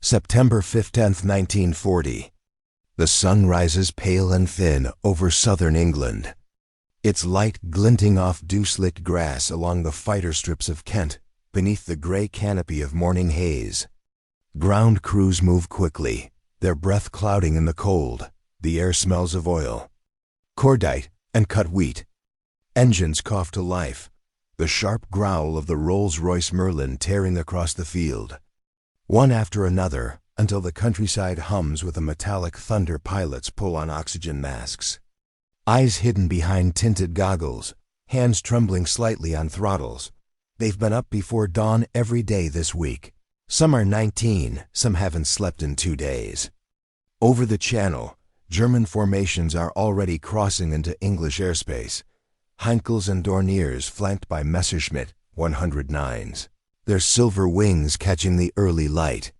September 15, 1940. The sun rises pale and thin over southern England, its light glinting off dew-slicked grass along the fighter strips of Kent beneath the grey canopy of morning haze. Ground crews move quickly, their breath clouding in the cold. The air smells of oil, cordite, and cut wheat. Engines cough to life, the sharp growl of the Rolls-Royce Merlin tearing across the field. One after another, until the countryside hums with a metallic thunder, pilots pull on oxygen masks. Eyes hidden behind tinted goggles, hands trembling slightly on throttles. They've been up before dawn every day this week. Some are 19, some haven't slept in 2 days. Over the channel, German formations are already crossing into English airspace. Heinkels and Dorniers flanked by Messerschmitt 109s, their silver wings catching the early light.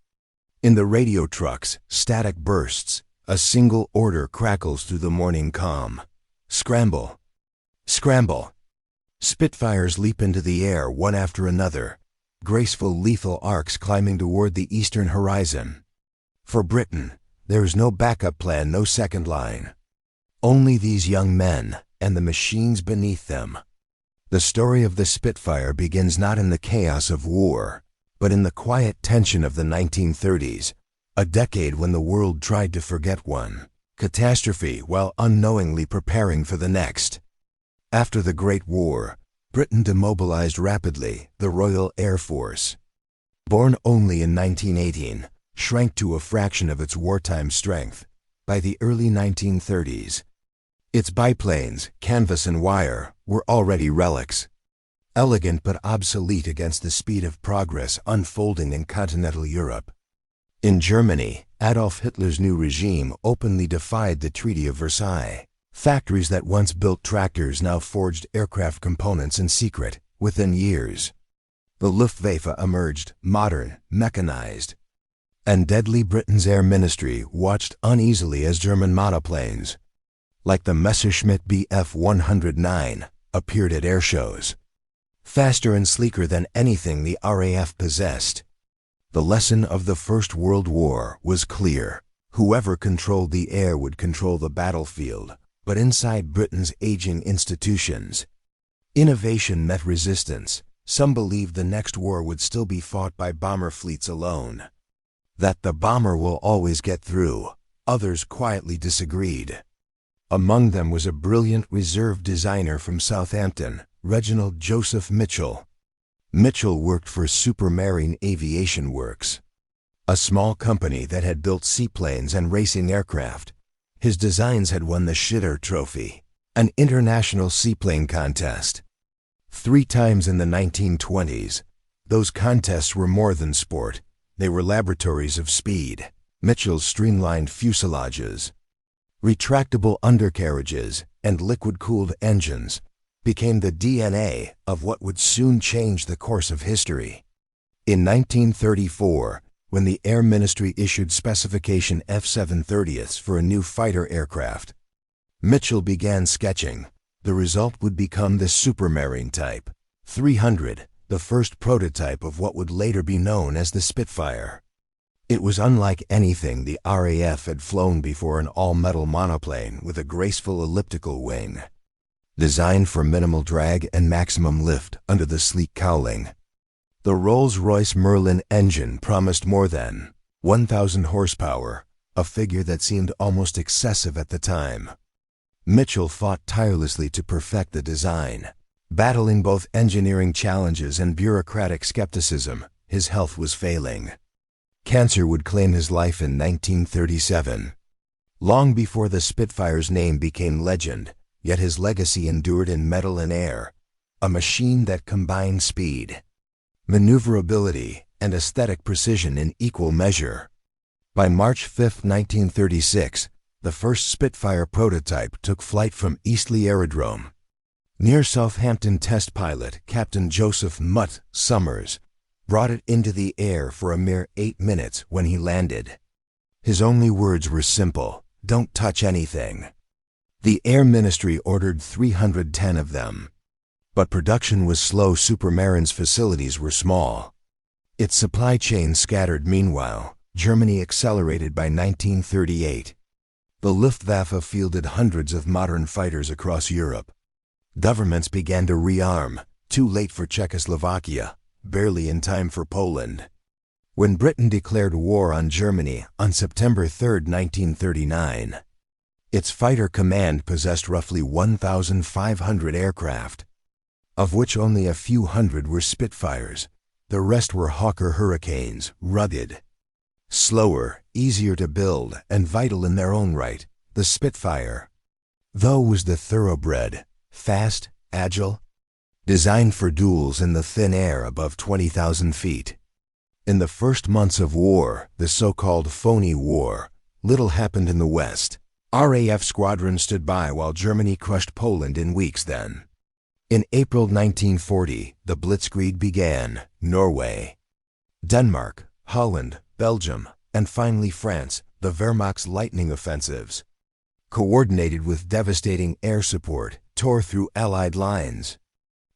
In the radio trucks, static bursts. A single order crackles through the morning calm. Scramble! Scramble! Spitfires leap into the air one after another, graceful lethal arcs climbing toward the eastern horizon. For Britain, there is no backup plan, no second line. Only these young men and the machines beneath them. The story of the Spitfire begins not in the chaos of war, but in the quiet tension of the 1930s, a decade when the world tried to forget one catastrophe while unknowingly preparing for the next. After the Great War, Britain demobilized rapidly. The Royal Air Force, born only in 1918, shrank to a fraction of its wartime strength. By the early 1930s, its biplanes, canvas and wire, were already relics, elegant but obsolete against the speed of progress unfolding in continental Europe. In Germany, Adolf Hitler's new regime openly defied the Treaty of Versailles. Factories that once built tractors now forged aircraft components in secret. Within years, the Luftwaffe emerged, modern, mechanized. And deadly Britain's Air Ministry watched uneasily as German monoplanes, like the Messerschmitt Bf 109, appeared at air shows. Faster and sleeker than anything the RAF possessed. The lesson of the First World War was clear. Whoever controlled the air would control the battlefield. But inside Britain's aging institutions, innovation met resistance. Some believed the next war would still be fought by bomber fleets alone, that the bomber will always get through. Others quietly disagreed. Among them was a brilliant reserve designer from Southampton, Reginald Joseph Mitchell. Mitchell worked for Supermarine Aviation Works, a small company that had built seaplanes and racing aircraft. His designs had won the Schitter Trophy, an international seaplane contest. 3 times in the 1920s, those contests were more than sport. They were laboratories of speed. Mitchell's streamlined fuselages, retractable undercarriages, and liquid-cooled engines became the DNA of what would soon change the course of history. In 1934, when the Air Ministry issued specification F-730s for a new fighter aircraft, Mitchell began sketching. The result would become the Supermarine Type 300, the first prototype of what would later be known as the Spitfire. It was unlike anything the RAF had flown before, an all-metal monoplane with a graceful elliptical wing, designed for minimal drag and maximum lift under the sleek cowling. The Rolls-Royce Merlin engine promised more than 1,000 horsepower, a figure that seemed almost excessive at the time. Mitchell fought tirelessly to perfect the design. Battling both engineering challenges and bureaucratic skepticism, his health was failing. Cancer would claim his life in 1937. Long before the Spitfire's name became legend, yet his legacy endured in metal and air. A machine that combined speed, maneuverability, and aesthetic precision in equal measure. By March 5, 1936, the first Spitfire prototype took flight from Eastleigh Aerodrome. Near Southampton, test pilot Captain Joseph "Mutt" Summers brought it into the air for a mere 8 minutes when he landed. His only words were simple: "Don't touch anything." The Air Ministry ordered 310 of them. But production was slow. Supermarine's facilities were small, its supply chain scattered. Meanwhile, Germany accelerated by 1938. The Luftwaffe fielded hundreds of modern fighters across Europe. Governments began to rearm, too late for Czechoslovakia, barely in time for Poland. When Britain declared war on Germany on September 3, 1939, its fighter command possessed roughly 1,500 aircraft, of which only a few hundred were Spitfires. The rest were Hawker Hurricanes, rugged, slower, easier to build, and vital in their own right. The Spitfire, though, was the thoroughbred, fast, agile, designed for duels in the thin air above 20,000 feet. In the first months of war, the so-called phony war, little happened in the West. RAF squadrons stood by while Germany crushed Poland in weeks then. In April 1940, the blitzkrieg began. Norway, Denmark, Holland, Belgium, and finally France, the Wehrmacht's lightning offensives, coordinated with devastating air support, tore through Allied lines.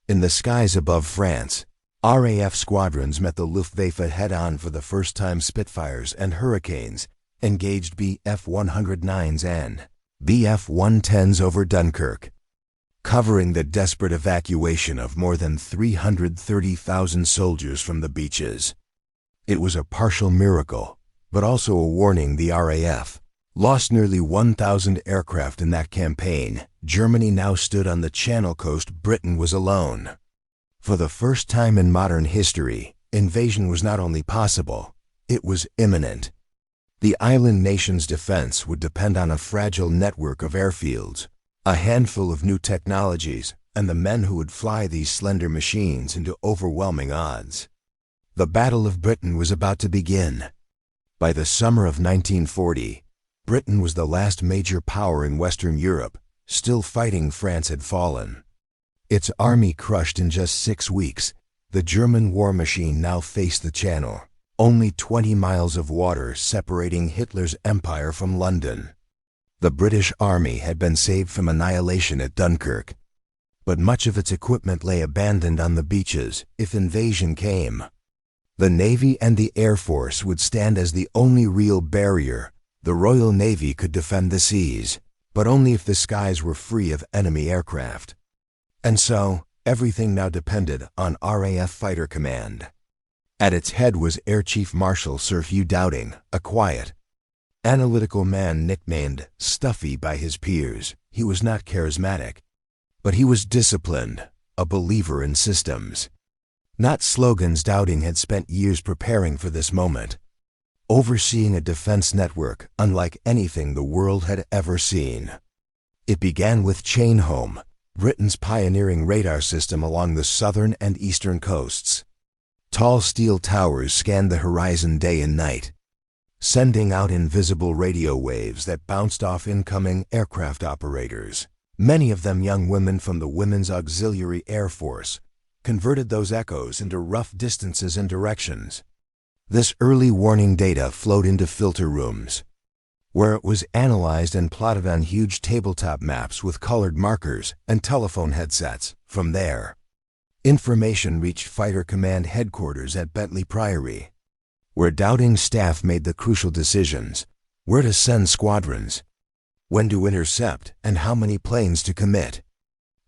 In the skies above France, RAF squadrons met the Luftwaffe head-on for the first time. Spitfires and Hurricanes engaged Bf-109s and Bf-110s over Dunkirk, covering the desperate evacuation of more than 330,000 soldiers from the beaches. It was a partial miracle, but also a warning. The RAF lost nearly 1,000 aircraft in that campaign. Germany now stood on the Channel coast. Britain was alone. For the first time in modern history, invasion was not only possible, it was imminent. The island nation's defense would depend on a fragile network of airfields, a handful of new technologies, and the men who would fly these slender machines into overwhelming odds. The Battle of Britain was about to begin. By the summer of 1940, Britain was the last major power in Western Europe. Still fighting, France had fallen. Its army crushed in just 6 weeks, the German war machine now faced the Channel, only 20 miles of water separating Hitler's empire from London. The British Army had been saved from annihilation at Dunkirk, but much of its equipment lay abandoned on the beaches. If invasion came, the Navy and the Air Force would stand as the only real barrier. The Royal Navy could defend the seas, but only if the skies were free of enemy aircraft. And so, everything now depended on RAF Fighter Command. At its head was Air Chief Marshal Sir Hugh Dowding, a quiet, analytical man nicknamed Stuffy by his peers. He was not charismatic, but he was disciplined, a believer in systems, not slogans. Dowding had spent years preparing for this moment, overseeing a defense network unlike anything the world had ever seen. It began with Chainhome, Britain's pioneering radar system along the southern and eastern coasts. Tall steel towers scanned the horizon day and night, sending out invisible radio waves that bounced off incoming aircraft operators, many of them young women from the Women's Auxiliary Air Force, converted those echoes into rough distances and directions. This early warning data flowed into filter rooms, where it was analyzed and plotted on huge tabletop maps with colored markers and telephone headsets. From there, information reached Fighter Command headquarters at Bentley Priory, where Dowding's staff made the crucial decisions: where to send squadrons, when to intercept, and how many planes to commit.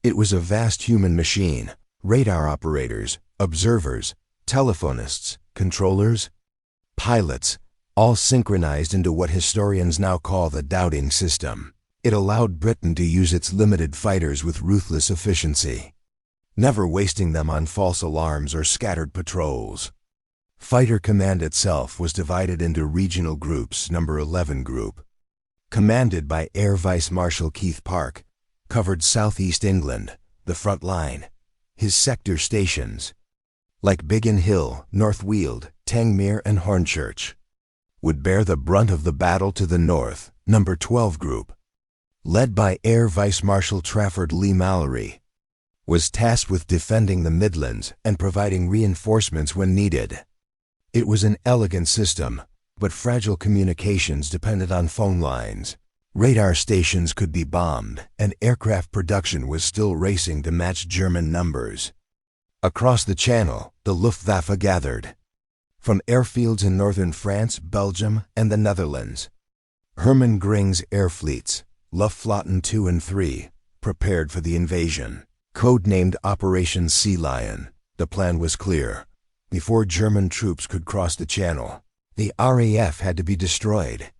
It was a vast human machine: radar operators, observers, telephonists, controllers, pilots, all synchronized into what historians now call the Dowding System. It allowed Britain to use its limited fighters with ruthless efficiency, never wasting them on false alarms or scattered patrols. Fighter Command itself was divided into regional groups. Number 11 Group, commanded by Air Vice Marshal Keith Park, covered southeast England, the front line. His sector stations, like Biggin Hill, North Weald, Tangmere, and Hornchurch, would bear the brunt of the battle to the north. Number 12 Group, led by Air Vice Marshal Trafford Lee Mallory, was tasked with defending the Midlands and providing reinforcements when needed. It was an elegant system, but fragile communications depended on phone lines. Radar stations could be bombed, and aircraft production was still racing to match German numbers. Across the Channel, the Luftwaffe gathered. from airfields in northern France, Belgium, and the Netherlands. Hermann Göring's air fleets, Luftflotten 2 and 3, prepared for the invasion. Codenamed Operation Sea Lion, the plan was clear. Before German troops could cross the Channel, the RAF had to be destroyed.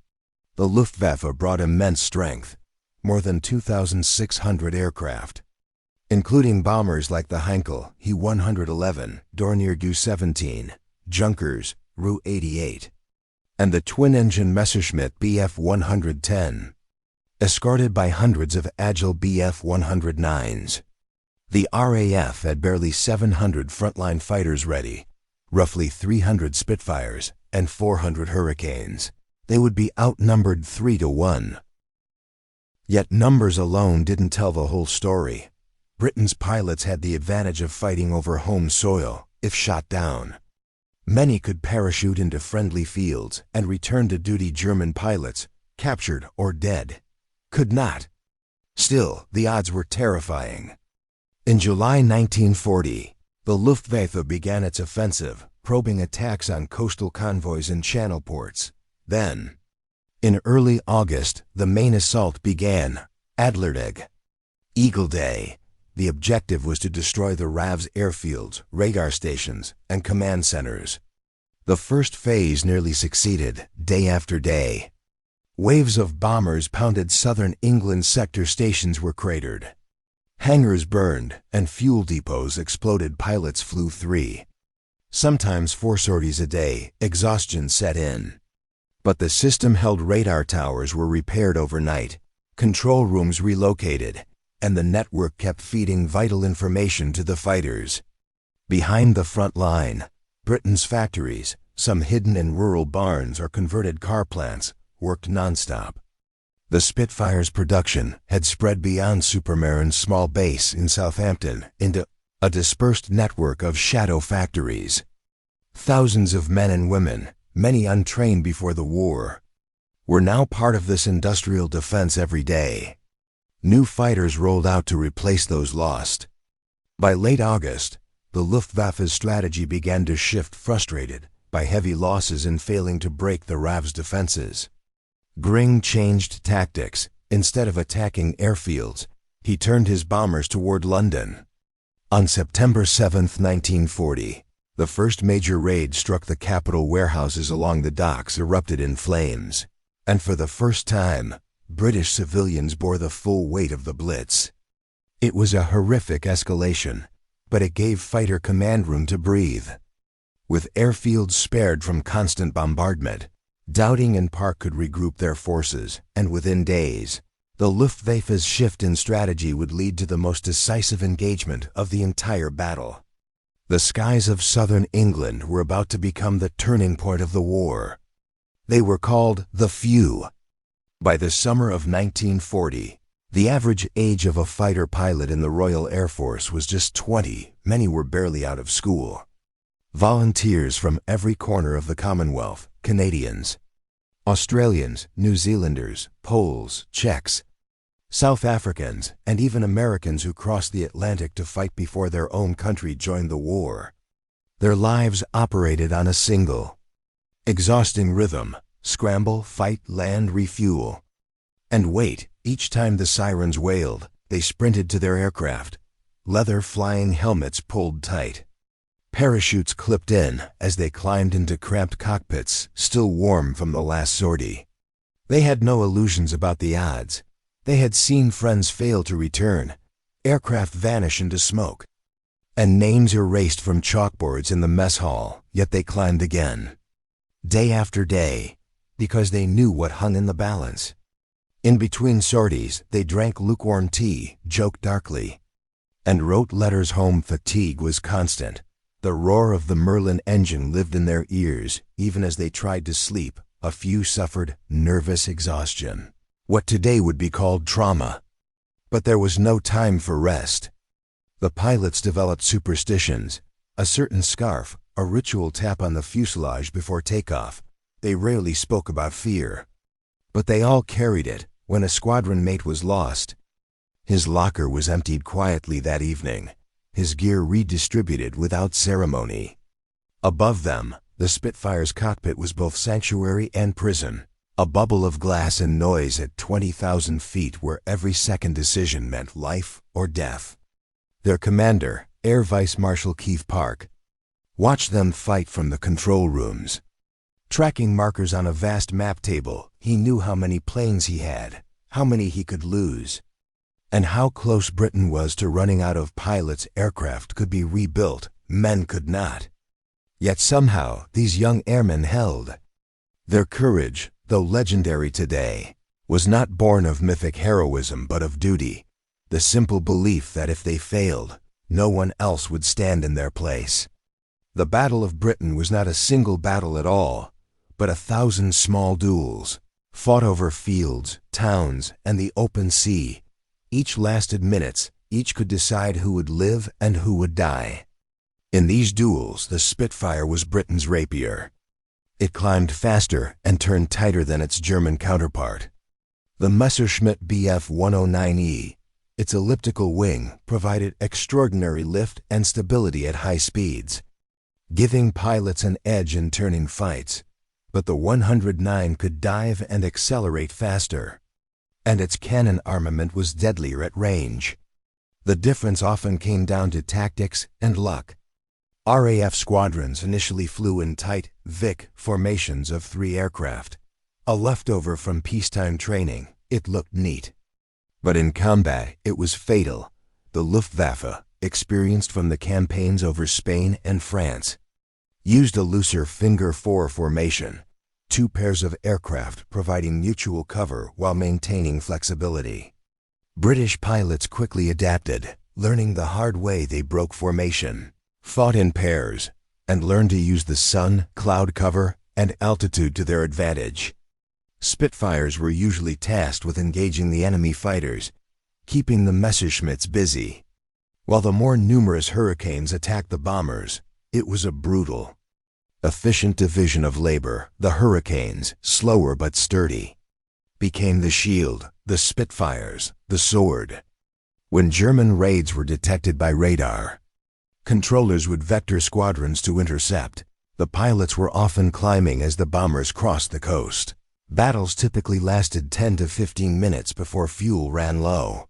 The Luftwaffe brought immense strength, more than 2,600 aircraft, including bombers like the Heinkel He-111, Dornier Gu-17, Junkers, Ru-88, and the twin-engine Messerschmitt Bf-110, escorted by hundreds of agile Bf-109s. The RAF had barely 700 frontline fighters ready, roughly 300 Spitfires and 400 Hurricanes. They would be outnumbered 3-1. Yet numbers alone didn't tell the whole story. Britain's pilots had the advantage of fighting over home soil if shot down. Many could parachute into friendly fields and return to duty. German pilots, captured or dead, could not. Still, the odds were terrifying. In July 1940, the Luftwaffe began its offensive, probing attacks on coastal convoys and channel ports. Then, in early August, the main assault began, Adlertag, Eagle Day. The objective was to destroy the RAF's airfields, radar stations, and command centers. The first phase nearly succeeded, day after day. Waves of bombers pounded southern England's sector stations were cratered. Hangars burned, and fuel depots exploded. Pilots flew 3, sometimes 4 sorties a day. Exhaustion set in. But the system held. Radar towers were repaired overnight, control rooms relocated, and the network kept feeding vital information to the fighters. Behind the front line, Britain's factories, some hidden in rural barns or converted car plants, worked nonstop. The Spitfire's production had spread beyond Supermarine's small base in Southampton into a dispersed network of shadow factories. Thousands of men and women, many untrained before the war, were now part of this industrial defense every day. New fighters rolled out to replace those lost. By late August, the Luftwaffe's strategy began to shift, frustrated by heavy losses in failing to break the RAF's defenses. Göring changed tactics. Instead of attacking airfields, he turned his bombers toward London. On September 7, 1940, the first major raid struck the capital. Warehouses along the docks erupted in flames, and for the first time, British civilians bore the full weight of the Blitz. It was a horrific escalation, but it gave fighter command room to breathe. With airfields spared from constant bombardment, Dowding and Park could regroup their forces, and within days, the Luftwaffe's shift in strategy would lead to the most decisive engagement of the entire battle. The skies of southern England were about to become the turning point of the war. They were called the Few. By the summer of 1940, the average age of a fighter pilot in the Royal Air Force was just 20. Many were barely out of school. Volunteers from every corner of the Commonwealth, Canadians, Australians, New Zealanders, Poles, Czechs, South Africans, and even Americans who crossed the Atlantic to fight before their own country joined the war. Their lives operated on a single, exhausting rhythm: scramble, fight, land, refuel. And wait, each time the sirens wailed, they sprinted to their aircraft. Leather flying helmets pulled tight. Parachutes clipped in as they climbed into cramped cockpits, still warm from the last sortie. They had no illusions about the odds. They had seen friends fail to return, aircraft vanish into smoke, and names erased from chalkboards in the mess hall, yet they climbed again. Day after day, because they knew what hung in the balance. In between sorties, they drank lukewarm tea, joked darkly, and wrote letters home. Fatigue was constant. The roar of the Merlin engine lived in their ears, even as they tried to sleep. A few suffered nervous exhaustion, what today would be called trauma. But there was no time for rest. The pilots developed superstitions, a certain scarf, a ritual tap on the fuselage before takeoff. They rarely spoke about fear, but they all carried it. When a squadron mate was lost, his locker was emptied quietly that evening, his gear redistributed without ceremony. Above them, The Spitfire's cockpit was both sanctuary and prison, a bubble of glass and noise at 20,000 feet where every second decision meant life or death. Their commander, Air Vice Marshal Keith Park, watched them fight from the control rooms. Tracking markers on a vast map table, he knew how many planes he had, how many he could lose, and how close Britain was to running out of pilots. Aircraft could be rebuilt, men could not. Yet somehow these young airmen held. Their courage, though legendary today, was not born of mythic heroism but of duty, the simple belief that if they failed, no one else would stand in their place. The Battle of Britain was not a single battle at all, but 1,000 small duels, fought over fields, towns, and the open sea. Each lasted minutes, each could decide who would live and who would die. In these duels, the Spitfire was Britain's rapier. It climbed faster and turned tighter than its German counterpart. The Messerschmitt Bf 109E, its elliptical wing, provided extraordinary lift and stability at high speeds, giving pilots an edge in turning fights. But the 109 could dive and accelerate faster, and its cannon armament was deadlier at range. The difference often came down to tactics and luck. RAF squadrons initially flew in tight Vic formations of 3 aircraft, a leftover from peacetime training. It looked neat. But in combat, it was fatal. The Luftwaffe, experienced from the campaigns over Spain and France, used a looser finger 4 formation, 2 pairs of aircraft providing mutual cover while maintaining flexibility. British pilots quickly adapted, learning the hard way. They broke formation, fought in pairs, and learned to use the sun, cloud cover, and altitude to their advantage. Spitfires were usually tasked with engaging the enemy fighters, keeping the Messerschmitts busy, while the more numerous Hurricanes attacked the bombers. It was a brutal, efficient division of labor. The Hurricanes, slower but sturdy, became the shield, the Spitfires, the sword. When German raids were detected by radar, controllers would vector squadrons to intercept. The pilots were often climbing as the bombers crossed the coast. Battles typically lasted 10 to 15 minutes before fuel ran low.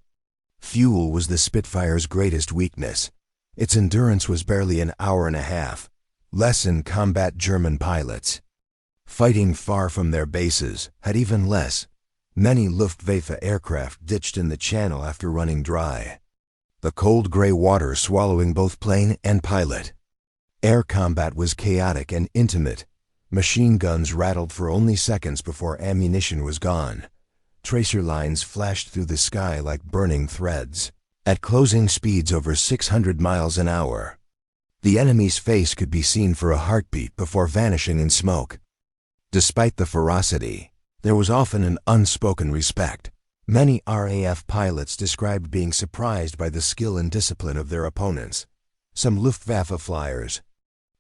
Fuel was the Spitfire's greatest weakness. Its endurance was barely an hour and a half, less in combat. German pilots, fighting far from their bases, had even less. Many Luftwaffe aircraft ditched in the channel after running dry, the cold gray water swallowing both plane and pilot. Air combat was chaotic and intimate. Machine guns rattled for only seconds before ammunition was gone. Tracer lines flashed through the sky like burning threads. At closing speeds over 600 miles an hour, the enemy's face could be seen for a heartbeat before vanishing in smoke. Despite the ferocity, there was often an unspoken respect. Many RAF pilots described being surprised by the skill and discipline of their opponents. Some Luftwaffe flyers,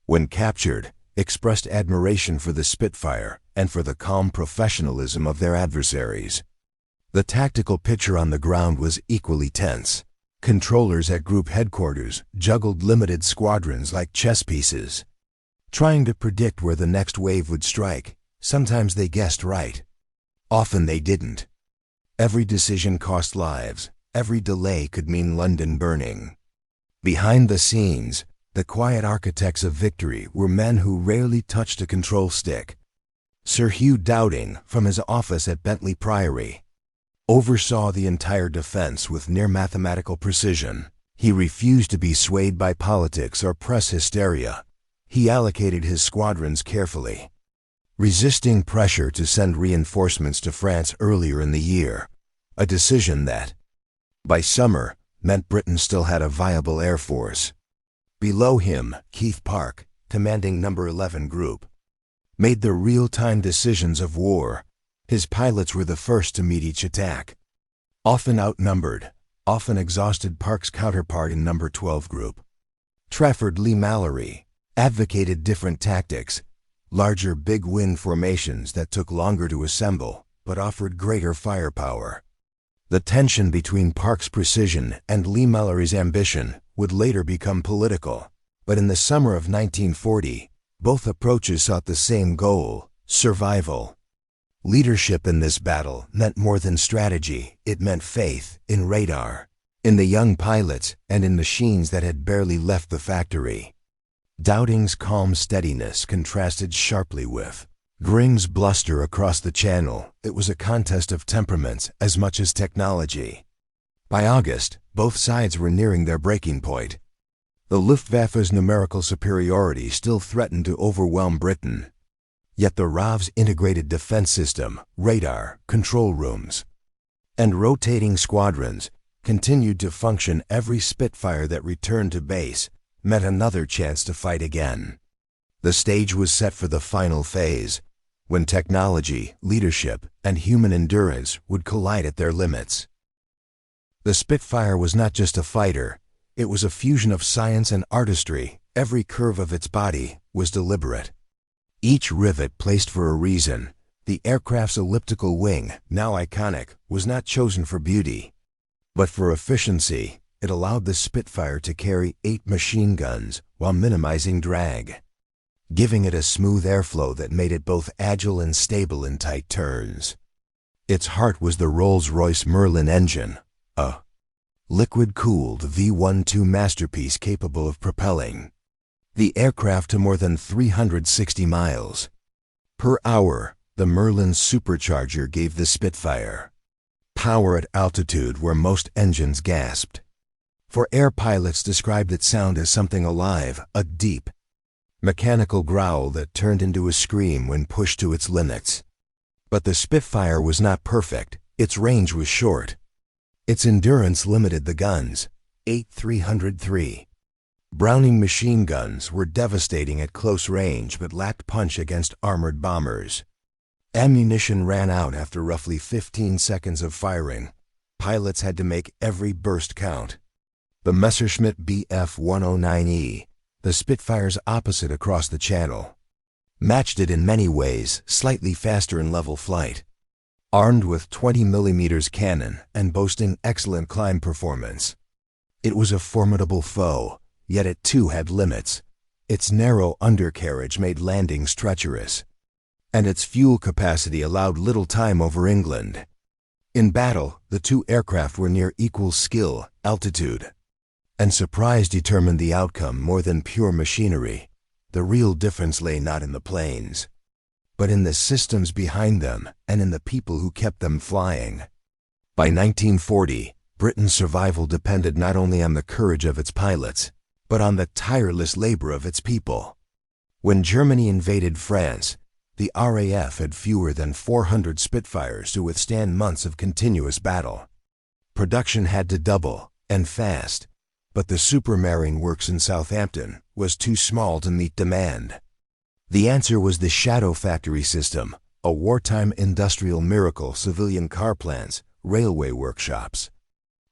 when captured, expressed admiration for the Spitfire and for the calm professionalism of their adversaries. The tactical picture on the ground was equally tense. Controllers at group headquarters juggled limited squadrons like chess pieces, trying to predict where the next wave would strike. Sometimes they guessed right. Often they didn't. Every decision cost lives. Every delay could mean London burning. Behind the scenes, the quiet architects of victory were men who rarely touched a control stick. Sir Hugh Dowding, from his office at Bentley Priory, oversaw the entire defense with near mathematical precision. He refused to be swayed by politics or press hysteria. He allocated his squadrons carefully, resisting pressure to send reinforcements to France earlier in the year, a decision that, by summer, meant Britain still had a viable air force. Below him, Keith Park, commanding No. 11 Group, made the real-time decisions of war. His pilots were the first to meet each attack. Often outnumbered, often exhausted, Park's counterpart in No. 12 Group, Trafford Leigh-Mallory, advocated different tactics, larger big-wing formations that took longer to assemble but offered greater firepower. The tension between Park's precision and Leigh-Mallory's ambition would later become political, but in the summer of 1940, Both approaches sought the same goal: survival. Leadership in this battle meant more than strategy. It meant faith in radar, in the young pilots, and in machines that had barely left the factory. Dowding's calm steadiness contrasted sharply with Gring's bluster across the channel. It was a contest of temperaments as much as technology. By August, both sides were nearing their breaking point. The Luftwaffe's numerical superiority still threatened to overwhelm Britain. Yet the RAF's integrated defense system, radar, control rooms, and rotating squadrons continued to function. Every Spitfire that returned to base meant another chance to fight again. The stage was set for the final phase, when technology, leadership, and human endurance would collide at their limits. The Spitfire was not just a fighter, it was a fusion of science and artistry. Every curve of its body was deliberate. Each rivet placed for a reason. The aircraft's elliptical wing, now iconic, was not chosen for beauty, but for efficiency. It allowed the Spitfire to carry 8 machine guns while minimizing drag, giving it a smooth airflow that made it both agile and stable in tight turns. Its heart was the Rolls-Royce Merlin engine, a liquid-cooled V12 masterpiece capable of propelling the aircraft to more than 360 miles per hour. The Merlin's supercharger gave the Spitfire power at altitude where most engines gasped. For air pilots described its sound as something alive, a deep, mechanical growl that turned into a scream when pushed to its limits. But the Spitfire was not perfect. Its range was short. Its endurance limited. The guns, 303 Browning machine guns, were devastating at close range but lacked punch against armored bombers. Ammunition ran out after roughly 15 seconds of firing. Pilots had to make every burst count. The Messerschmitt Bf 109E, the Spitfire's opposite across the channel, matched it in many ways, slightly faster in level flight. Armed with 20mm cannon and boasting excellent climb performance, it was a formidable foe, yet it too had limits. Its narrow undercarriage made landings treacherous, and its fuel capacity allowed little time over England. In battle, the two aircraft were near equal skill, altitude, and surprise determined the outcome more than pure machinery. The real difference lay not in the planes, but in the systems behind them and in the people who kept them flying. By 1940, Britain's survival depended not only on the courage of its pilots, but on the tireless labor of its people. When Germany invaded France, the RAF had fewer than 400 Spitfires to withstand months of continuous battle. Production had to double, and fast, but the Supermarine works in Southampton was too small to meet demand. The answer was the Shadow Factory system, a wartime industrial miracle. Civilian car plants, railway workshops,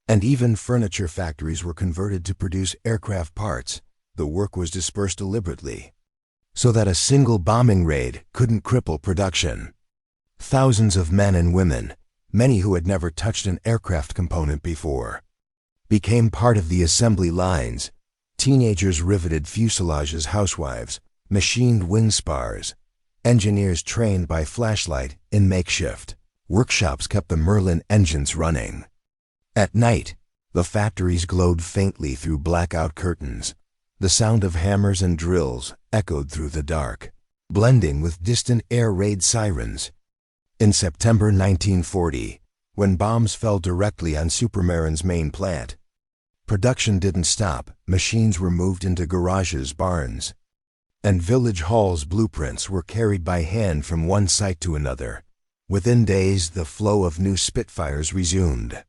and even furniture factories were converted to produce aircraft parts. The work was dispersed deliberately, so that a single bombing raid couldn't cripple production. Thousands of men and women, many who had never touched an aircraft component before, became part of the assembly lines. Teenagers riveted fuselages, housewives machined wing spars, engineers trained by flashlight in makeshift workshops kept the Merlin engines running. At night, the factories glowed faintly through blackout curtains. The sound of hammers and drills echoed through the dark, blending with distant air raid sirens. In September 1940, when bombs fell directly on Supermarine's main plant, production didn't stop. Machines were moved into garages, barns, and village halls. Blueprints were carried by hand from one site to another. Within days, the flow of new Spitfires resumed.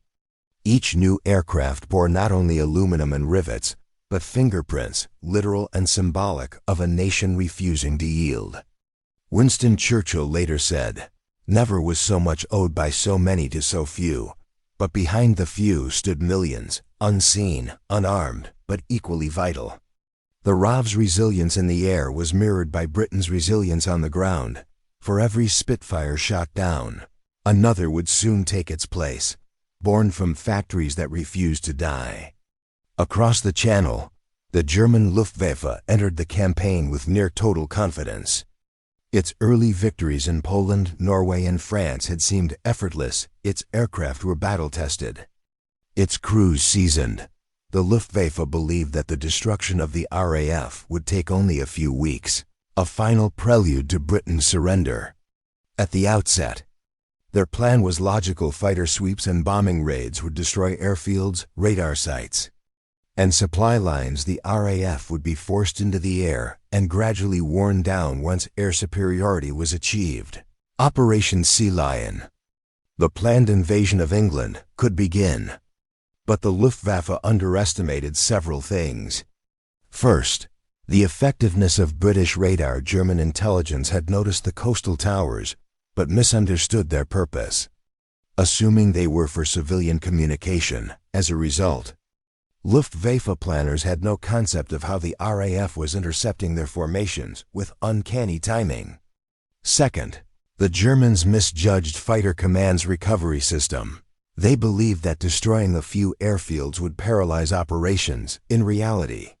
Each new aircraft bore not only aluminum and rivets, but fingerprints, literal and symbolic, of a nation refusing to yield. Winston Churchill later said, "Never was so much owed by so many to so few." But behind the few stood millions, unseen, unarmed, but equally vital. The RAF's resilience in the air was mirrored by Britain's resilience on the ground. For every Spitfire shot down, another would soon take its place, born from factories that refused to die. Across the Channel, The German Luftwaffe entered the campaign with near-total confidence. Its early victories in Poland, Norway, and France had seemed effortless. Its aircraft were battle-tested. Its crews seasoned. The Luftwaffe believed that the destruction of the RAF would take only a few weeks, a final prelude to Britain's surrender. At the outset, their plan was logical. Fighter sweeps and bombing raids would destroy airfields, radar sites, and supply lines. The RAF would be forced into the air and gradually worn down once air superiority was achieved. Operation Sea Lion, the planned invasion of England, could begin. But the Luftwaffe underestimated several things. First, the effectiveness of British radar. German intelligence had noticed the coastal towers, but misunderstood their purpose, assuming they were for civilian communication. As a result, Luftwaffe planners had no concept of how the RAF was intercepting their formations with uncanny timing. Second, the Germans misjudged Fighter Command's recovery system. They believed that destroying a few airfields would paralyze operations. In reality,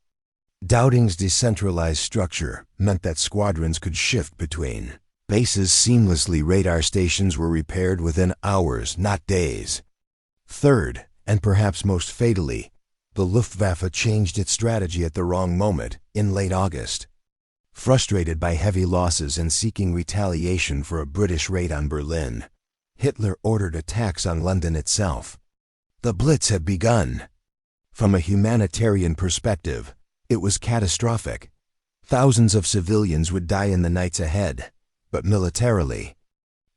Dowding's decentralized structure meant that squadrons could shift between bases seamlessly. Radar stations were repaired within hours, not days. Third, and perhaps most fatally, the Luftwaffe changed its strategy at the wrong moment. In late August, frustrated by heavy losses and seeking retaliation for a British raid on Berlin, Hitler ordered attacks on London itself. The Blitz had begun. From a humanitarian perspective, it was catastrophic. Thousands of civilians would die in the nights ahead. But militarily,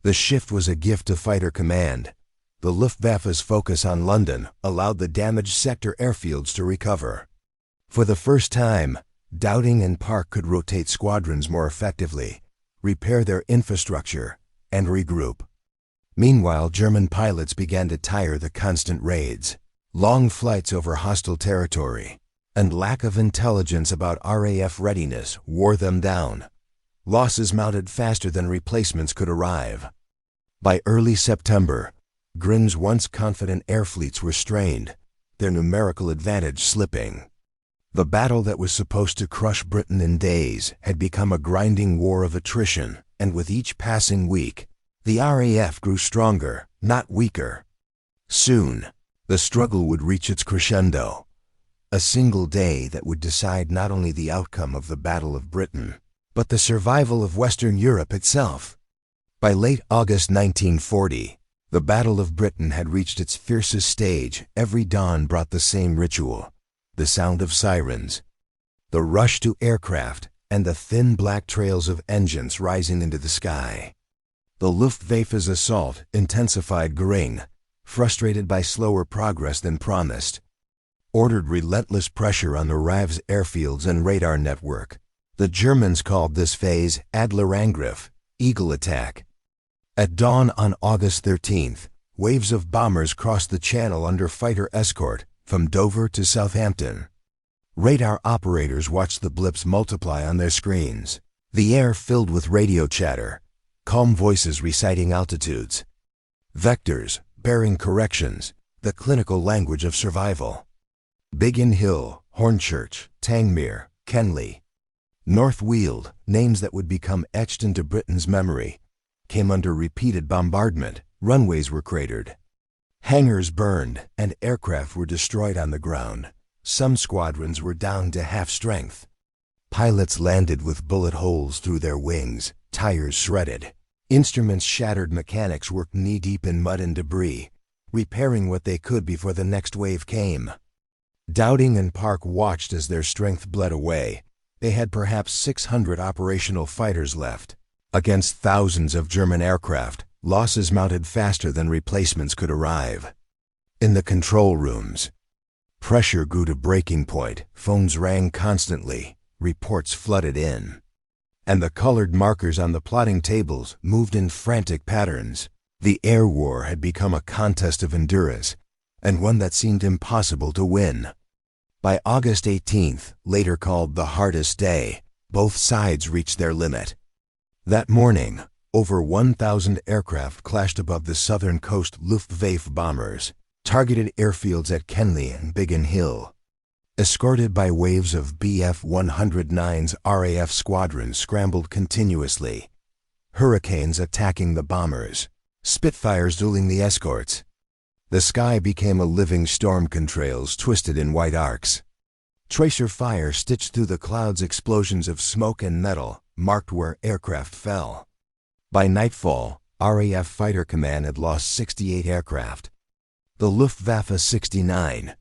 the shift was a gift to Fighter Command. The Luftwaffe's focus on London allowed the damaged sector airfields to recover. For the first time, Dowding and Park could rotate squadrons more effectively, repair their infrastructure, and regroup. Meanwhile, German pilots began to tire the constant raids, long flights over hostile territory, and lack of intelligence about RAF readiness wore them down. Losses mounted faster than replacements could arrive. By early September, Grin's once confident air fleets were strained, their numerical advantage slipping. The battle that was supposed to crush Britain in days had become a grinding war of attrition, and with each passing week, the RAF grew stronger, not weaker. Soon, the struggle would reach its crescendo, a single day that would decide not only the outcome of the Battle of Britain, but the survival of Western Europe itself. By late August 1940, the Battle of Britain had reached its fiercest stage. Every dawn brought the same ritual: the sound of sirens, the rush to aircraft, and the thin black trails of engines rising into the sky. The Luftwaffe's assault intensified. Göring, frustrated by slower progress than promised, ordered relentless pressure on the RAF's airfields and radar network. The Germans called this phase Adlerangriff, Eagle Attack. At dawn on August 13th, waves of bombers crossed the Channel under fighter escort from Dover to Southampton. Radar operators watched the blips multiply on their screens, the air filled with radio chatter, calm voices reciting altitudes, vectors bearing corrections, the clinical language of survival. Biggin Hill, Hornchurch, Tangmere, Kenley, North Weald, names that would become etched into Britain's memory, came under repeated bombardment. Runways were cratered, hangars burned, and aircraft were destroyed on the ground. Some squadrons were down to half strength. Pilots landed with bullet holes through their wings, tires shredded. Instruments shattered. Mechanics worked knee-deep in mud and debris, repairing what they could before the next wave came. Dowding and Park watched as their strength bled away. They had perhaps 600 operational fighters left. Against thousands of German aircraft, losses mounted faster than replacements could arrive. In the control rooms, pressure grew to breaking point. Phones rang constantly, reports flooded in, and the colored markers on the plotting tables moved in frantic patterns. The air war had become a contest of endurance, and one that seemed impossible to win. By August 18th, later called the hardest day, both sides reached their limit. That morning, over 1,000 aircraft clashed above the southern coast. Luftwaffe bombers targeted airfields at Kenley and Biggin Hill. Escorted by waves of Bf-109's RAF squadrons scrambled continuously, Hurricanes attacking the bombers, Spitfires dueling the escorts. The sky became a living storm, contrails twisted in white arcs. Tracer fire stitched through the clouds, explosions of smoke and metal marked where aircraft fell. By nightfall, RAF Fighter Command had lost 68 aircraft. The Luftwaffe 69.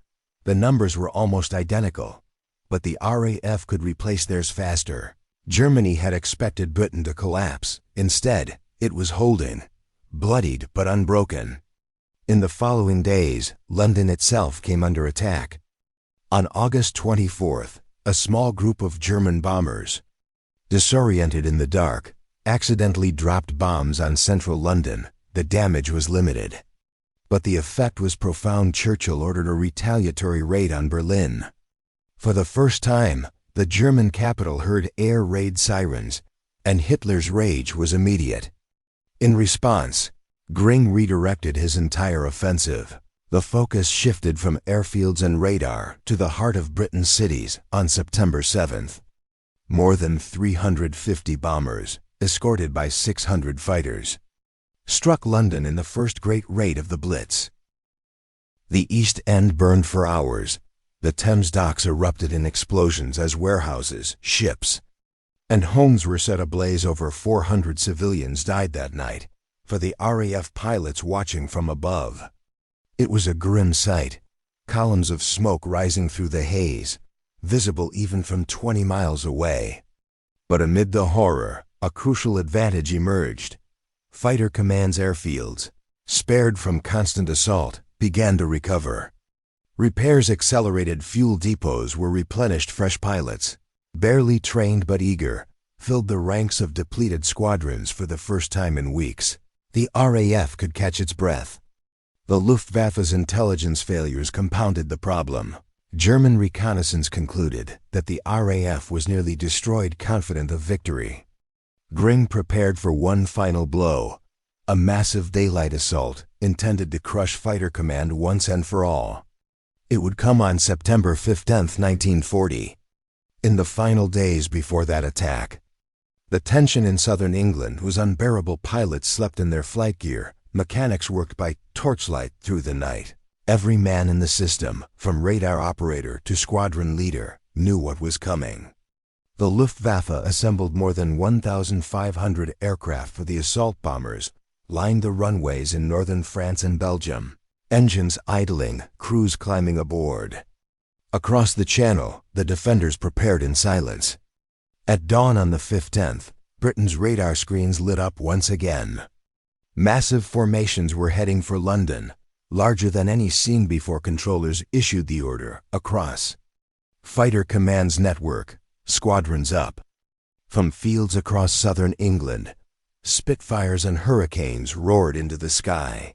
The numbers were almost identical, but the RAF could replace theirs faster. Germany had expected Britain to collapse. Instead, it was holding, bloodied but unbroken. In the following days, London itself came under attack. On August 24th, a small group of German bombers, disoriented in the dark, accidentally dropped bombs on central London. The damage was limited, but the effect was profound. Churchill ordered a retaliatory raid on Berlin. For the first time, the German capital heard air raid sirens, and Hitler's rage was immediate. In response, Göring redirected his entire offensive. The focus shifted from airfields and radar to the heart of Britain's cities on September 7th. More than 350 bombers, escorted by 600 fighters, struck London in the first great raid of the Blitz. The East End burned for hours. The Thames docks erupted in explosions as warehouses, ships, and homes were set ablaze. Over 400 civilians died that night, for the RAF pilots watching from above. It was a grim sight, columns of smoke rising through the haze, visible even from 20 miles away. But amid the horror, a crucial advantage emerged. Fighter Command's airfields, spared from constant assault, began to recover. Repairs accelerated. Fuel depots were replenished. Fresh pilots, barely trained but eager, filled the ranks of depleted squadrons. For the first time in weeks, the RAF could catch its breath. The Luftwaffe's intelligence failures compounded the problem. German reconnaissance concluded that the RAF was nearly destroyed. Confident of victory, Göring prepared for one final blow, a massive daylight assault intended to crush Fighter Command once and for all. It would come on September 15, 1940. In the final days before that attack, the tension in southern England was unbearable. Pilots slept in their flight gear. Mechanics worked by torchlight through the night. Every man in the system, from radar operator to squadron leader, knew what was coming. The Luftwaffe assembled more than 1,500 aircraft for the assault bombers, lined the runways in northern France and Belgium, engines idling, crews climbing aboard. Across the Channel, the defenders prepared in silence. At dawn on the 15th, Britain's radar screens lit up once again. Massive formations were heading for London, larger than any seen before. Controllers issued the order across Fighter Command's network, squadrons up. From fields across southern England, Spitfires and Hurricanes roared into the sky.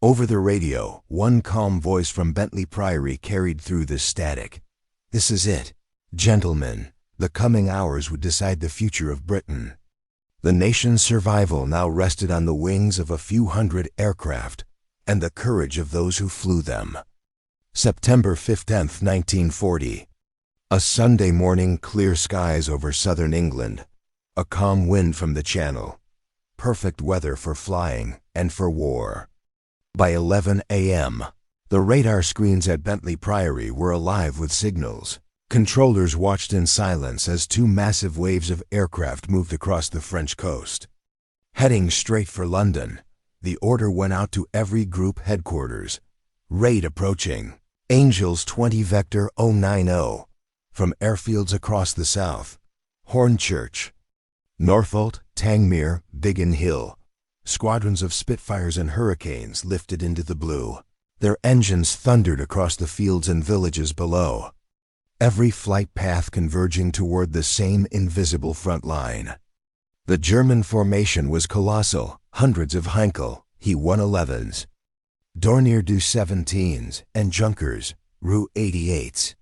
Over the radio, one calm voice from Bentley Priory carried through the static. "This is it, gentlemen. The coming hours would decide the future of Britain." The nation's survival now rested on the wings of a few hundred aircraft and the courage of those who flew them. September 15, 1940. A Sunday morning, clear skies over southern England, a calm wind from the Channel. Perfect weather for flying and for war. By 11 a.m., the radar screens at Bentley Priory were alive with signals. Controllers watched in silence as two massive waves of aircraft moved across the French coast. Heading straight for London, the order went out to every group headquarters. Raid approaching. Angels 20 Vector 090. From airfields across the south. Hornchurch, Northolt, Tangmere, Biggin Hill. Squadrons of Spitfires and Hurricanes lifted into the blue. Their engines thundered across the fields and villages below. Every flight path converging toward the same invisible front line. The German formation was colossal. Hundreds of Heinkel, He-111s, Dornier Du-17s, and Junkers, Ru-88s.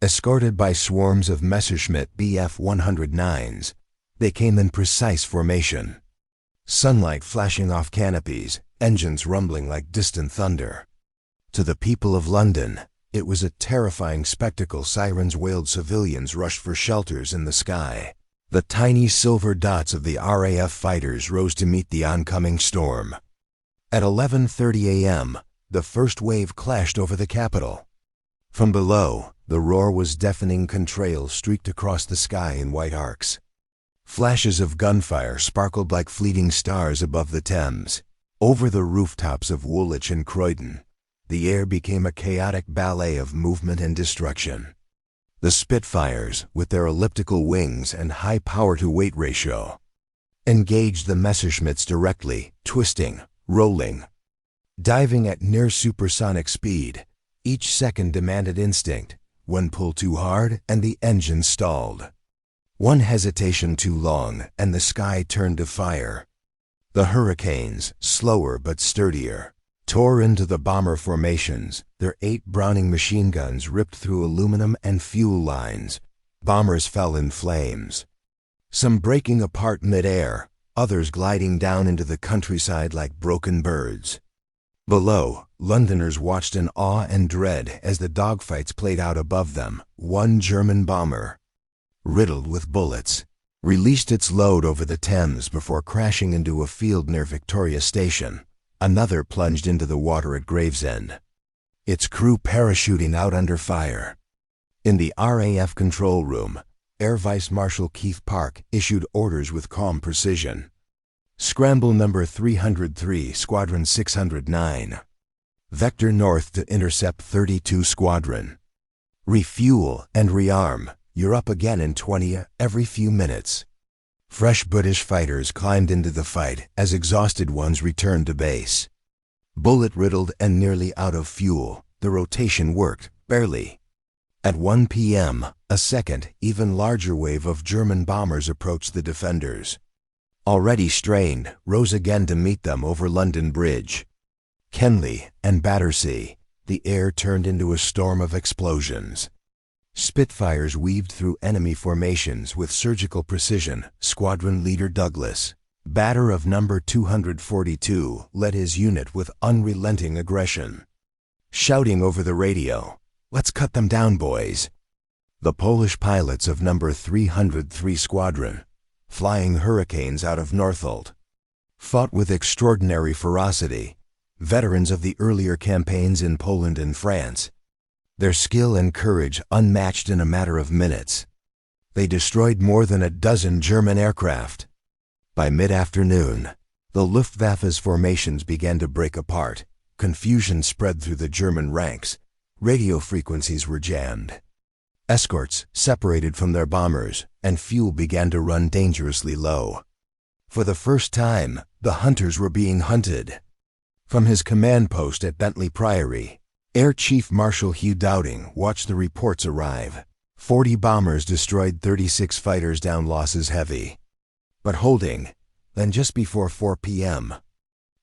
Escorted by swarms of Messerschmitt Bf-109s, they came in precise formation. Sunlight flashing off canopies, engines rumbling like distant thunder. To the people of London, It was a terrifying spectacle. Sirens wailed, civilians rushed for shelters in the sky. The tiny silver dots of the RAF fighters rose to meet the oncoming storm. At 11:30 a.m., the first wave clashed over the capital. From below, the roar was deafening. Contrails streaked across the sky in white arcs. Flashes of gunfire sparkled like fleeting stars above the Thames. Over the rooftops of Woolwich and Croydon, the air became a chaotic ballet of movement and destruction. The Spitfires, with their elliptical wings and high power-to-weight ratio, engaged the Messerschmitts directly, twisting, rolling, diving at near supersonic speed. Each second demanded instinct. One pull too hard, and the engine stalled. One hesitation too long, and the sky turned to fire. The Hurricanes, slower but sturdier, tore into the bomber formations. Their 8 Browning machine guns ripped through aluminum and fuel lines. Bombers fell in flames, some breaking apart mid-air, others gliding down into the countryside like broken birds. Below, Londoners watched in awe and dread as the dogfights played out above them. One German bomber, riddled with bullets, released its load over the Thames before crashing into a field near Victoria Station. Another plunged into the water at Gravesend, its crew parachuting out under fire. In the RAF control room, Air Vice Marshal Keith Park issued orders with calm precision. Scramble number 303, Squadron 609. Vector north to intercept 32 Squadron. Refuel and rearm. You're up again in 20 every few minutes. Fresh British fighters climbed into the fight as exhausted ones returned to base. Bullet-riddled and nearly out of fuel, the rotation worked, barely. At 1 p.m., a second, even larger wave of German bombers approached the defenders. Already strained, rose again to meet them over London Bridge. Kenley and Battersea, the air turned into a storm of explosions. Spitfires weaved through enemy formations with surgical precision. Squadron leader Douglas, batter of number 242, led his unit with unrelenting aggression, shouting over the radio, "Let's cut them down, boys." The Polish pilots of number 303 Squadron, flying Hurricanes out of Northolt, fought with extraordinary ferocity. Veterans of the earlier campaigns in Poland and France, their skill and courage unmatched in a matter of minutes. They destroyed more than a dozen German aircraft. By mid-afternoon, the Luftwaffe's formations began to break apart. Confusion spread through the German ranks. Radio frequencies were jammed. Escorts separated from their bombers, and fuel began to run dangerously low. For the first time, the hunters were being hunted. From his command post at Bentley Priory, Air Chief Marshal Hugh Dowding watched the reports arrive. 40 bombers destroyed, 36 fighters down, losses heavy. But holding, then just before 4 p.m.,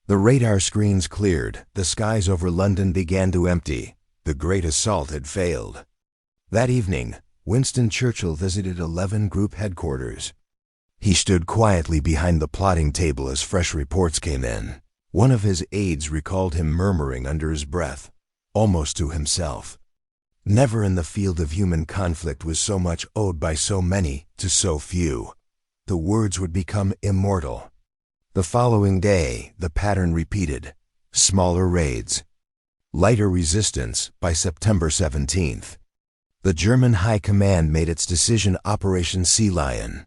the radar screens cleared, the skies over London began to empty. The great assault had failed. That evening, Winston Churchill visited 11 Group headquarters. He stood quietly behind the plotting table as fresh reports came in. One of his aides recalled him murmuring under his breath, almost to himself, "Never in the field of human conflict was so much owed by so many to so few." The words would become immortal. The following day, the pattern repeated. Smaller raids, lighter resistance. By September 17th, the German High Command made its decision. Operation Sea Lion,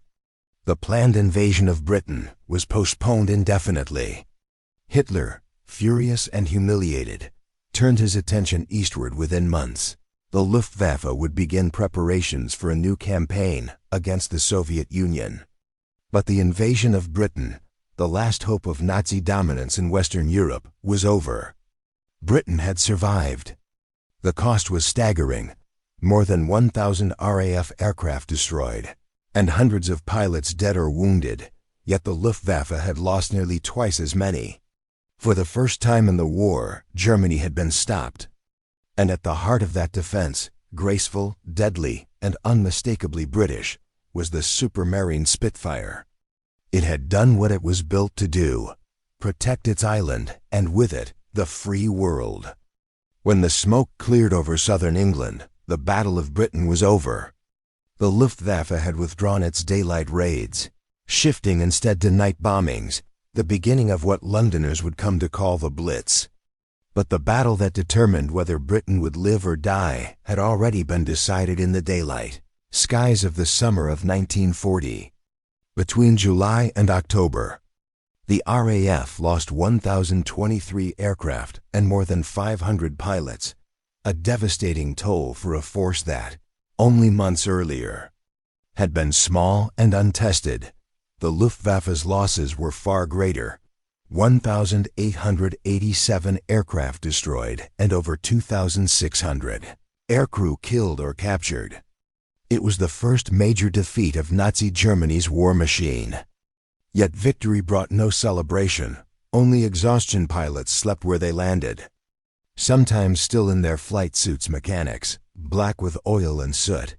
the planned invasion of Britain, was postponed indefinitely. Hitler, furious and humiliated, turned his attention eastward. Within months, the Luftwaffe would begin preparations for a new campaign against the Soviet Union. But the invasion of Britain, the last hope of Nazi dominance in Western Europe, was over. Britain had survived. The cost was staggering. More than 1,000 RAF aircraft destroyed, and hundreds of pilots dead or wounded, yet the Luftwaffe had lost nearly twice as many. For the first time in the war, Germany had been stopped. And at the heart of that defense, graceful, deadly, and unmistakably British, was the Supermarine Spitfire. It had done what it was built to do: protect its island, and with it, the free world. When the smoke cleared over southern England, the Battle of Britain was over. The Luftwaffe had withdrawn its daylight raids, shifting instead to night bombings, the beginning of what Londoners would come to call the Blitz. But the battle that determined whether Britain would live or die had already been decided in the daylight skies of the summer of 1940. Between July and October, the RAF lost 1,023 aircraft and more than 500 pilots, a devastating toll for a force that, only months earlier, had been small and untested. The Luftwaffe's losses were far greater: 1,887 aircraft destroyed and over 2,600 aircrew killed or captured. It was the first major defeat of Nazi Germany's war machine. Yet victory brought no celebration. Only exhaustion. Pilots slept where they landed, sometimes still in their flight suits. Mechanics, black with oil and soot,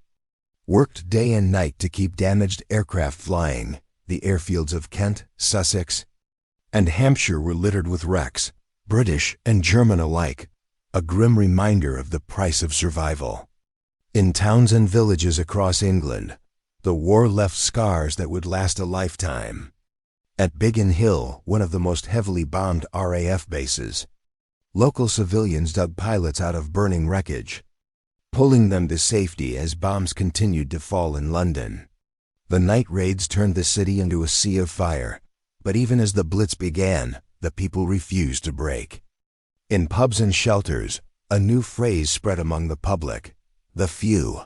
worked day and night to keep damaged aircraft flying. The airfields of Kent, Sussex, and Hampshire were littered with wrecks, British and German alike, a grim reminder of the price of survival. In towns and villages across England, the war left scars that would last a lifetime. At Biggin Hill, one of the most heavily bombed RAF bases, local civilians dug pilots out of burning wreckage, pulling them to safety as bombs continued to fall in London. The night raids turned the city into a sea of fire, but even as the Blitz began, the people refused to break. In pubs and shelters, a new phrase spread among the public: the few.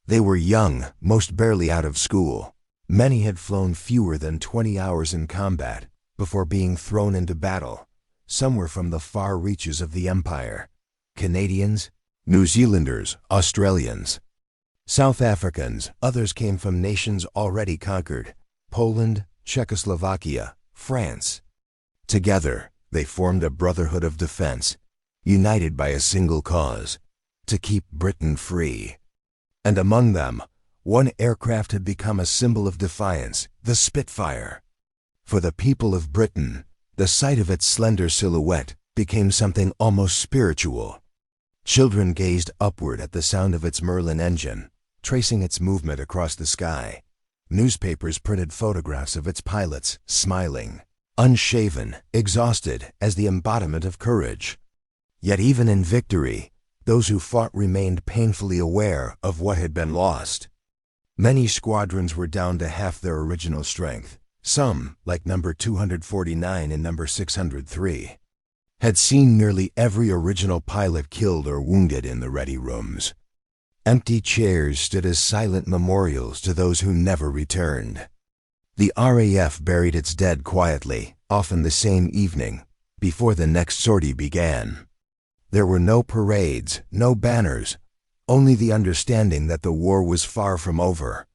They were young, most barely out of school. Many had flown fewer than 20 hours in combat before being thrown into battle. Some were from the far reaches of the Empire: Canadians, New Zealanders, Australians, South Africans. Others came from nations already conquered: Poland, Czechoslovakia, France. Together, they formed a brotherhood of defense, united by a single cause: to keep Britain free. And among them, one aircraft had become a symbol of defiance: the Spitfire. For the people of Britain, the sight of its slender silhouette became something almost spiritual. Children gazed upward at the sound of its Merlin engine, tracing its movement across the sky. Newspapers printed photographs of its pilots, smiling, unshaven, exhausted, as the embodiment of courage. Yet even in victory, those who fought remained painfully aware of what had been lost. Many squadrons were down to half their original strength. Some, like No. 249 and No. 603, had seen nearly every original pilot killed or wounded in the ready rooms. Empty chairs stood as silent memorials to those who never returned. The RAF buried its dead quietly, often the same evening, before the next sortie began. There were no parades, no banners, only the understanding that the war was far from over.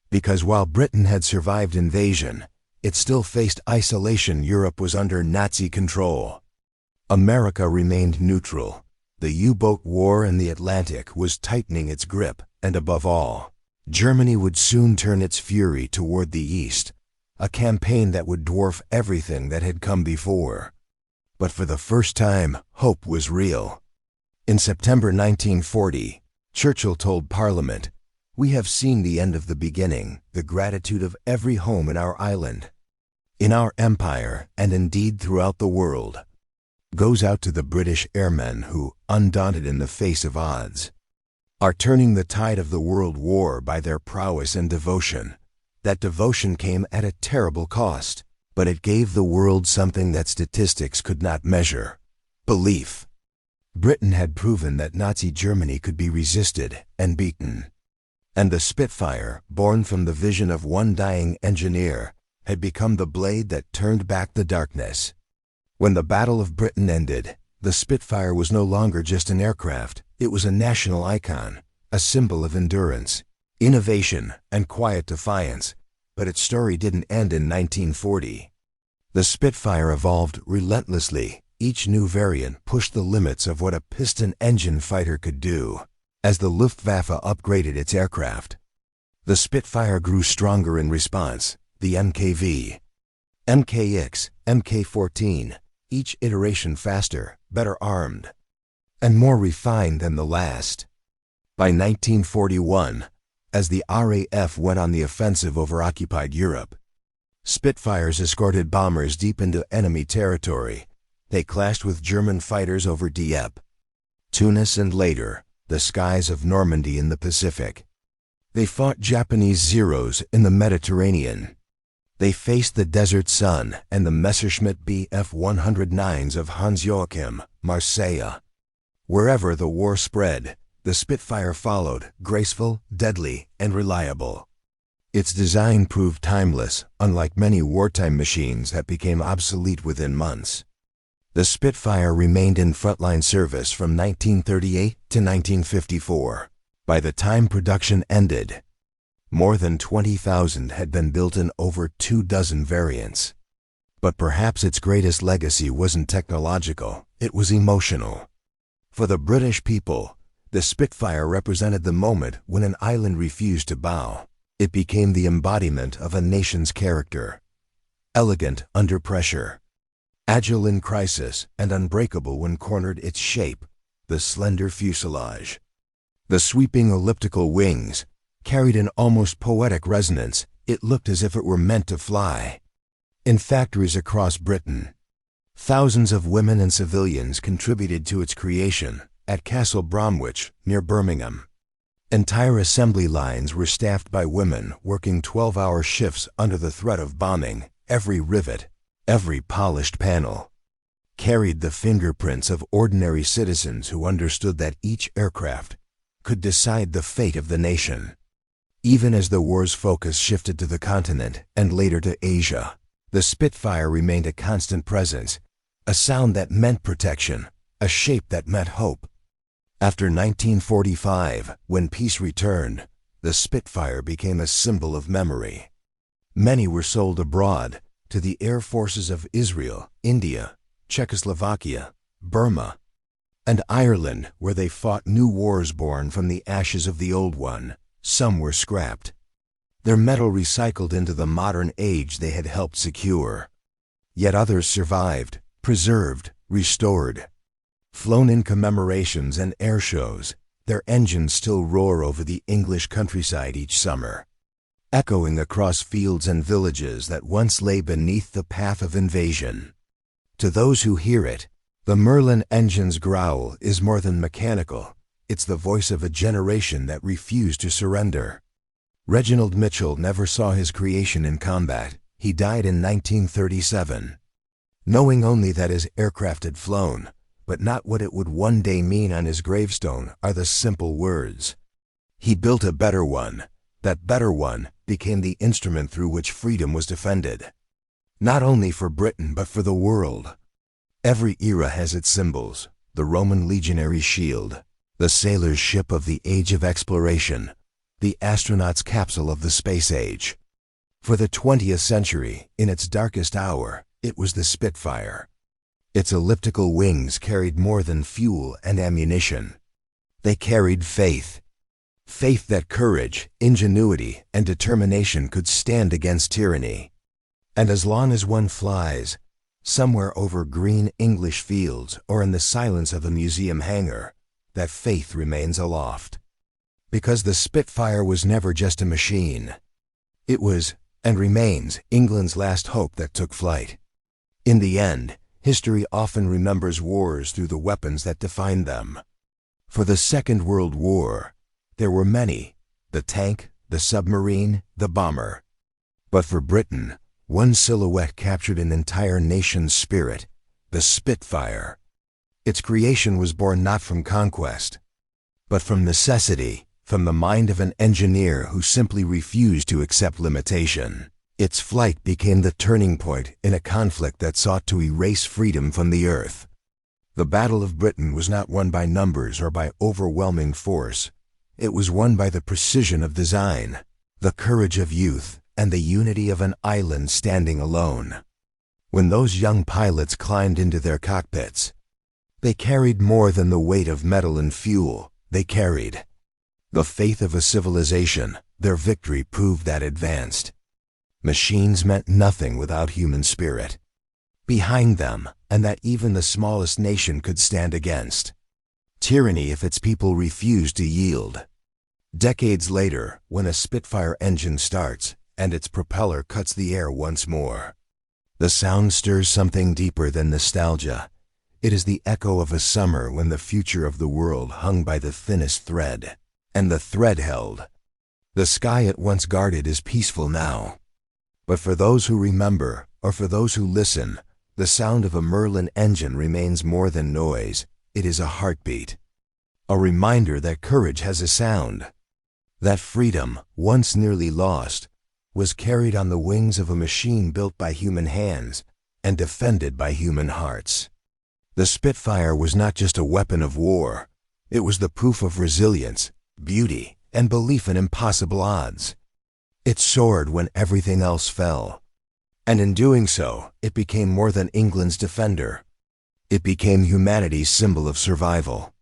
Because while Britain had survived invasion, it still faced isolation. Europe was under Nazi control. America remained neutral. The U-boat war in the Atlantic was tightening its grip, and above all, Germany would soon turn its fury toward the east, a campaign that would dwarf everything that had come before. But for the first time, hope was real. In September 1940, Churchill told Parliament, "We have seen the end of the beginning. The gratitude of every home in our island, in our empire, and indeed throughout the world, goes out to the British airmen who, undaunted in the face of odds, are turning the tide of the world war by their prowess and devotion." That devotion came at a terrible cost, but it gave the world something that statistics could not measure: belief. Britain had proven that Nazi Germany could be resisted and beaten. And the Spitfire, born from the vision of one dying engineer, had become the blade that turned back the darkness. When the Battle of Britain ended, the Spitfire was no longer just an aircraft. It was a national icon, a symbol of endurance, innovation, and quiet defiance. But its story didn't end in 1940. The Spitfire evolved relentlessly. Each new variant pushed the limits of what a piston-engine fighter could do. As the Luftwaffe upgraded its aircraft, the Spitfire grew stronger in response. The MKV, MKX, Mk14, each iteration faster, better armed. and more refined than the last. By 1941, as the RAF went on the offensive over occupied Europe, Spitfires escorted bombers deep into enemy territory. They clashed with German fighters over Dieppe, Tunis, and later, the skies of Normandy in the Pacific. They fought Japanese Zeros in the Mediterranean. They faced the Desert Sun and the Messerschmitt Bf-109s of Hans-Joachim, Marseille. Wherever the war spread, the Spitfire followed, graceful, deadly, and reliable. Its design proved timeless, unlike many wartime machines that became obsolete within months. The Spitfire remained in frontline service from 1938 to 1954. By the time production ended, more than 20,000 had been built in over 24 variants. But perhaps its greatest legacy wasn't technological, it was emotional. For the British people, the Spitfire represented the moment when an island refused to bow. It became the embodiment of a nation's character. Elegant under pressure, agile in crisis, and unbreakable when cornered. Its shape, the slender fuselage, the sweeping elliptical wings, carried an almost poetic resonance. It looked as if it were meant to fly. In factories across Britain, thousands of women and civilians contributed to its creation. At Castle Bromwich, near Birmingham, entire assembly lines were staffed by women working 12-hour shifts under the threat of bombing. Every rivet, every polished panel, carried the fingerprints of ordinary citizens who understood that each aircraft could decide the fate of the nation. Even as the war's focus shifted to the continent and later to Asia, the Spitfire remained a constant presence, a sound that meant protection, a shape that meant hope. After 1945, when peace returned, the Spitfire became a symbol of memory. Many were sold abroad, to the air forces of Israel, India, Czechoslovakia, Burma, and Ireland, where they fought new wars born from the ashes of the old one. Some were scrapped, their metal recycled into the modern age they had helped secure. Yet others survived, preserved, restored. Flown in commemorations and air shows, their engines still roar over the English countryside each summer, echoing across fields and villages that once lay beneath the path of invasion. To those who hear it, the Merlin engine's growl is more than mechanical. It's the voice of a generation that refused to surrender. Reginald Mitchell never saw his creation in combat. He died in 1937, knowing only that his aircraft had flown, but not what it would one day mean on his gravestone are the simple words. He built a better one. That better one became the instrument through which freedom was defended. Not only for Britain, but for the world. Every era has its symbols: the Roman legionary shield, the sailor's ship of the age of exploration, the astronaut's capsule of the space age. For the 20th century, in its darkest hour, it was the Spitfire. Its elliptical wings carried more than fuel and ammunition. They carried faith. Faith that courage, ingenuity, and determination could stand against tyranny. And as long as one flies, somewhere over green English fields or in the silence of a museum hangar, that faith remains aloft. Because the Spitfire was never just a machine. It was, and remains, England's last hope that took flight. In the end, history often remembers wars through the weapons that defined them. For the Second World War, there were many: the tank, the submarine, the bomber. But for Britain, one silhouette captured an entire nation's spirit: the Spitfire. Its creation was born not from conquest, but from necessity, from the mind of an engineer who simply refused to accept limitation. Its flight became the turning point in a conflict that sought to erase freedom from the earth. The Battle of Britain was not won by numbers or by overwhelming force. It was won by the precision of design, the courage of youth, and the unity of an island standing alone. When those young pilots climbed into their cockpits, they carried more than the weight of metal and fuel. They carried the faith of a civilization. Their victory proved that advanced machines meant nothing without human spirit behind them, and that even the smallest nation could stand against. tyranny if its people refuse to yield. Decades later, when a Spitfire engine starts and its propeller cuts the air once more, the sound stirs something deeper than nostalgia. It is the echo of a summer when the future of the world hung by the thinnest thread, and the thread held. The sky it once guarded is peaceful now. But for those who remember, or for those who listen, the sound of a Merlin engine remains more than noise. It is a heartbeat. A reminder that courage has a sound. That freedom, once nearly lost, was carried on the wings of a machine built by human hands and defended by human hearts. The Spitfire was not just a weapon of war. It was the proof of resilience, beauty, and belief in impossible odds. It soared when everything else fell. And in doing so, it became more than England's defender. It became humanity's symbol of survival.